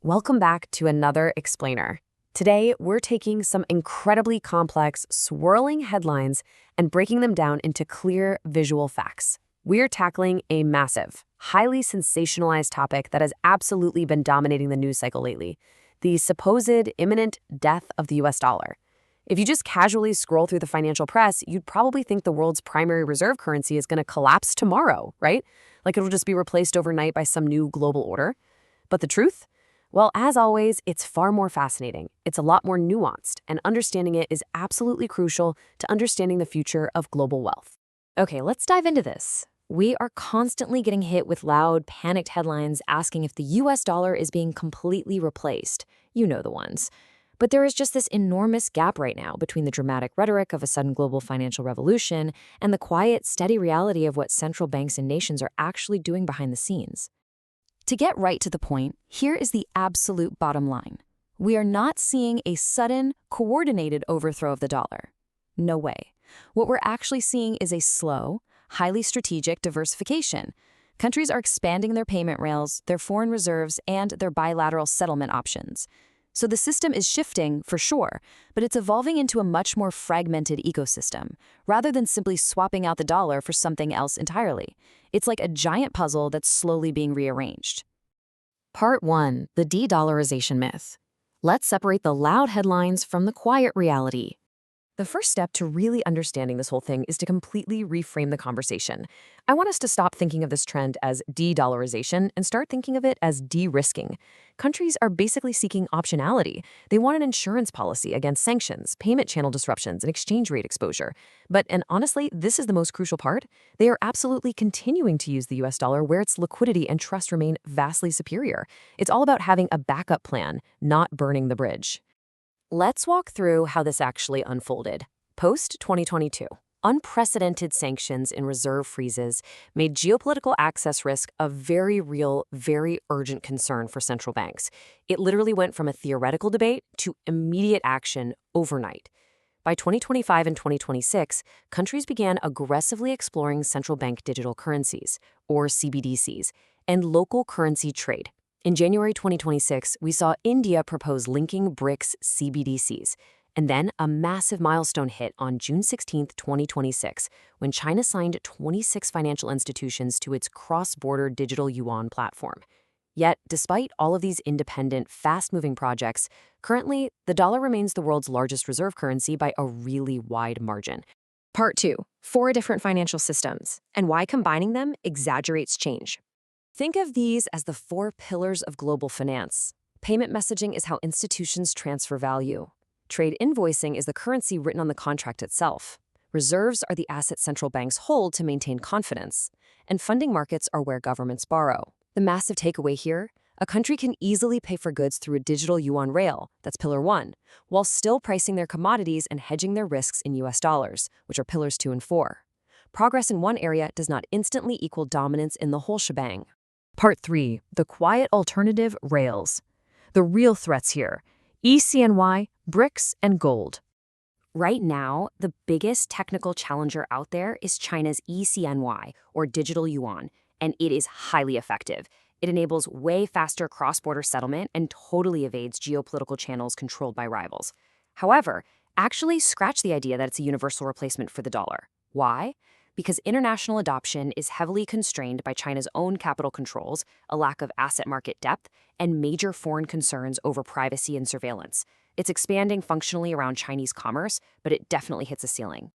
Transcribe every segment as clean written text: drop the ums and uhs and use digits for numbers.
Welcome back to another explainer. Today, we're taking some incredibly complex, swirling headlines and breaking them down into clear visual facts. We're tackling a massive, highly sensationalized topic that has absolutely been dominating the news cycle lately: the supposed imminent death of the US dollar. If you just casually scroll through the financial press, you'd probably think the world's primary reserve currency is going to collapse tomorrow, right? Like it'll just be replaced overnight by some new global order. But the truth? Well, as always, it's far more fascinating. It's a lot more nuanced, and understanding it is absolutely crucial to understanding the future of global wealth. Okay, let's dive into this. We are constantly getting hit with loud, panicked headlines asking if the US dollar is being completely replaced. You know the ones. But there is just this enormous gap right now between the dramatic rhetoric of a sudden global financial revolution and the quiet, steady reality of what central banks and nations are actually doing behind the scenes. To get right to the point, here is the absolute bottom line. We are not seeing a sudden, coordinated overthrow of the dollar. No way. What we're actually seeing is a slow, highly strategic diversification. Countries are expanding their payment rails, their foreign reserves, and their bilateral settlement options. So the system is shifting, for sure, but it's evolving into a much more fragmented ecosystem, rather than simply swapping out the dollar for something else entirely. It's like a giant puzzle that's slowly being rearranged. Part 1. The de-dollarization myth. Let's separate the loud headlines from the quiet reality. The first step to really understanding this whole thing is to completely reframe the conversation. I want us to stop thinking of this trend as de-dollarization and start thinking of it as de-risking. Countries are basically seeking optionality. They want an insurance policy against sanctions, payment channel disruptions, and exchange rate exposure. And honestly, this is the most crucial part. They are absolutely continuing to use the US dollar where its liquidity and trust remain vastly superior. It's all about having a backup plan, not burning the bridge. Let's walk through how this actually unfolded. Post-2022, unprecedented sanctions and reserve freezes made geopolitical access risk a very real, very urgent concern for central banks. It literally went from a theoretical debate to immediate action overnight. By 2025 and 2026, countries began aggressively exploring central bank digital currencies, or CBDCs, and local currency trade. In January 2026, we saw India propose linking BRICS CBDCs, and then a massive milestone hit on June 16, 2026, when China signed 26 financial institutions to its cross-border digital Yuan platform. Yet, despite all of these independent, fast-moving projects, currently, the dollar remains the world's largest reserve currency by a really wide margin. Part 2. 4 different financial systems, and why combining them exaggerates change. Think of these as the 4 pillars of global finance. Payment messaging is how institutions transfer value. Trade invoicing is the currency written on the contract itself. Reserves are the assets central banks hold to maintain confidence. And funding markets are where governments borrow. The massive takeaway here: a country can easily pay for goods through a digital yuan rail, that's pillar 1, while still pricing their commodities and hedging their risks in US dollars, which are pillars 2 and 4. Progress in one area does not instantly equal dominance in the whole shebang. Part 3. The quiet alternative rails. The real threats here: ECNY, BRICS, and gold. Right now, the biggest technical challenger out there is China's ECNY, or digital yuan, and it is highly effective. It enables way faster cross-border settlement and totally evades geopolitical channels controlled by rivals. However, actually scratch the idea that it's a universal replacement for the dollar. Why? Because international adoption is heavily constrained by China's own capital controls, a lack of asset market depth, and major foreign concerns over privacy and surveillance. It's expanding functionally around Chinese commerce, but it definitely hits a ceiling.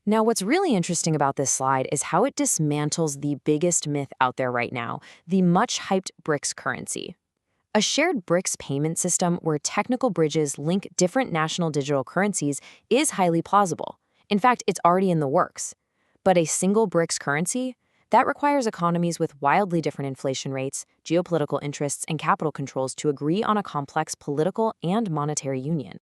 Now, what's really interesting about this slide is how it dismantles the biggest myth out there right now, the much-hyped BRICS currency. A shared BRICS payment system where technical bridges link different national digital currencies is highly plausible. In fact, it's already in the works. But a single BRICS currency? That requires economies with wildly different inflation rates, geopolitical interests, and capital controls to agree on a complex political and monetary union.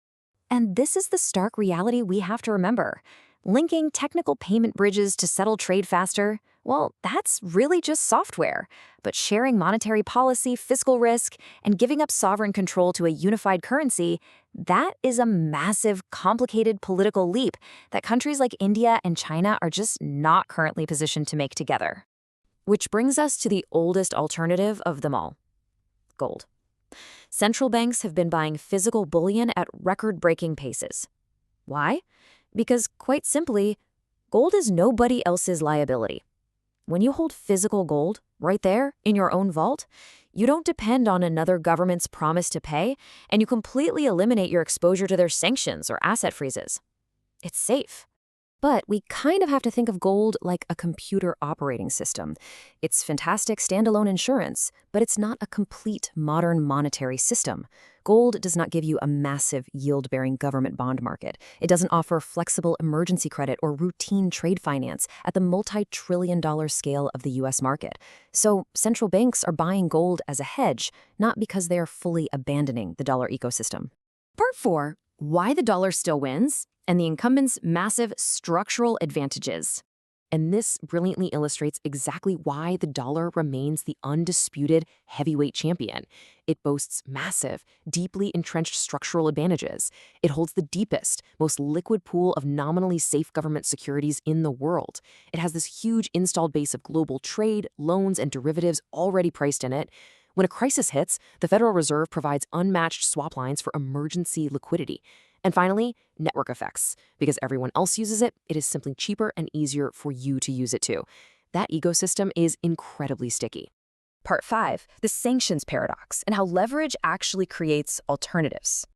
And this is the stark reality we have to remember. Linking technical payment bridges to settle trade faster, well, that's really just software. But sharing monetary policy, fiscal risk, and giving up sovereign control to a unified currency, that is a massive, complicated political leap that countries like India and China are just not currently positioned to make together. Which brings us to the oldest alternative of them all: gold. Central banks have been buying physical bullion at record-breaking paces. Why? Because, quite simply, gold is nobody else's liability. When you hold physical gold, right there, in your own vault, you don't depend on another government's promise to pay, and you completely eliminate your exposure to their sanctions or asset freezes. It's safe. But we kind of have to think of gold like a computer operating system. It's fantastic standalone insurance, but it's not a complete modern monetary system. Gold does not give you a massive yield-bearing government bond market. It doesn't offer flexible emergency credit or routine trade finance at the multi-trillion-dollar scale of the U.S. market. So central banks are buying gold as a hedge, not because they are fully abandoning the dollar ecosystem. Part 4. Why the dollar still wins, and the incumbent's massive structural advantages. And this brilliantly illustrates exactly why the dollar remains the undisputed heavyweight champion. It boasts massive, deeply entrenched structural advantages. It holds the deepest, most liquid pool of nominally safe government securities in the world. It has this huge installed base of global trade, loans, and derivatives already priced in it. When a crisis hits, the Federal Reserve provides unmatched swap lines for emergency liquidity. And finally, network effects. Because everyone else uses it, it is simply cheaper and easier for you to use it too. That ecosystem is incredibly sticky. Part 5, the sanctions paradox and how leverage actually creates alternatives.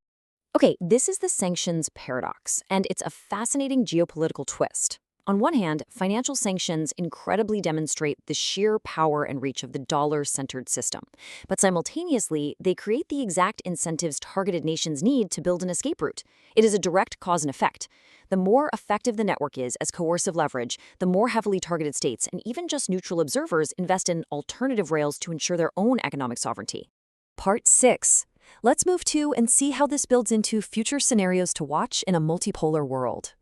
Okay, this is the sanctions paradox, and it's a fascinating geopolitical twist. On one hand, financial sanctions incredibly demonstrate the sheer power and reach of the dollar-centered system. But simultaneously, they create the exact incentives targeted nations need to build an escape route. It is a direct cause and effect. The more effective the network is as coercive leverage, the more heavily targeted states and even just neutral observers invest in alternative rails to ensure their own economic sovereignty. Part 6. Let's move to and see how this builds into future scenarios to watch in a multipolar world.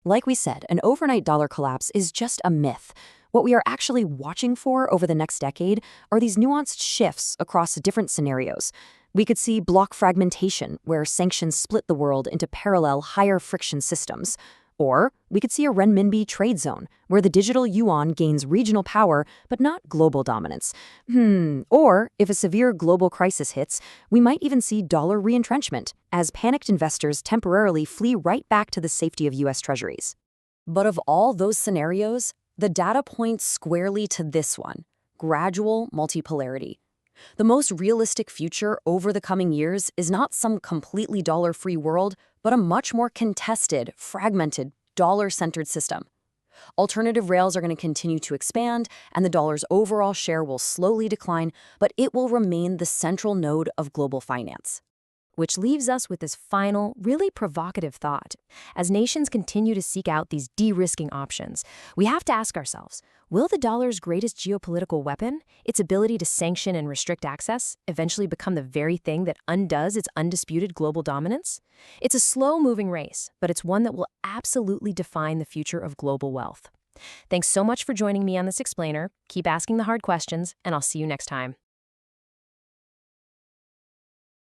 Like we said, an overnight dollar collapse is just a myth. What we are actually watching for over the next decade are these nuanced shifts across different scenarios. We could see block fragmentation, where sanctions split the world into parallel, higher-friction systems. Or we could see a renminbi trade zone, where the digital yuan gains regional power but not global dominance. Or, if a severe global crisis hits, we might even see dollar reentrenchment, as panicked investors temporarily flee right back to the safety of U.S. treasuries. But of all those scenarios, the data points squarely to this one: gradual multipolarity. The most realistic future over the coming years is not some completely dollar-free world, but a much more contested, fragmented, dollar-centered system. Alternative rails are going to continue to expand, and the dollar's overall share will slowly decline, but it will remain the central node of global finance. Which leaves us with this final, really provocative thought. As nations continue to seek out these de-risking options, we have to ask ourselves, will the dollar's greatest geopolitical weapon, its ability to sanction and restrict access, eventually become the very thing that undoes its undisputed global dominance? It's a slow-moving race, but it's one that will absolutely define the future of global wealth. Thanks so much for joining me on this explainer. Keep asking the hard questions, and I'll see you next time.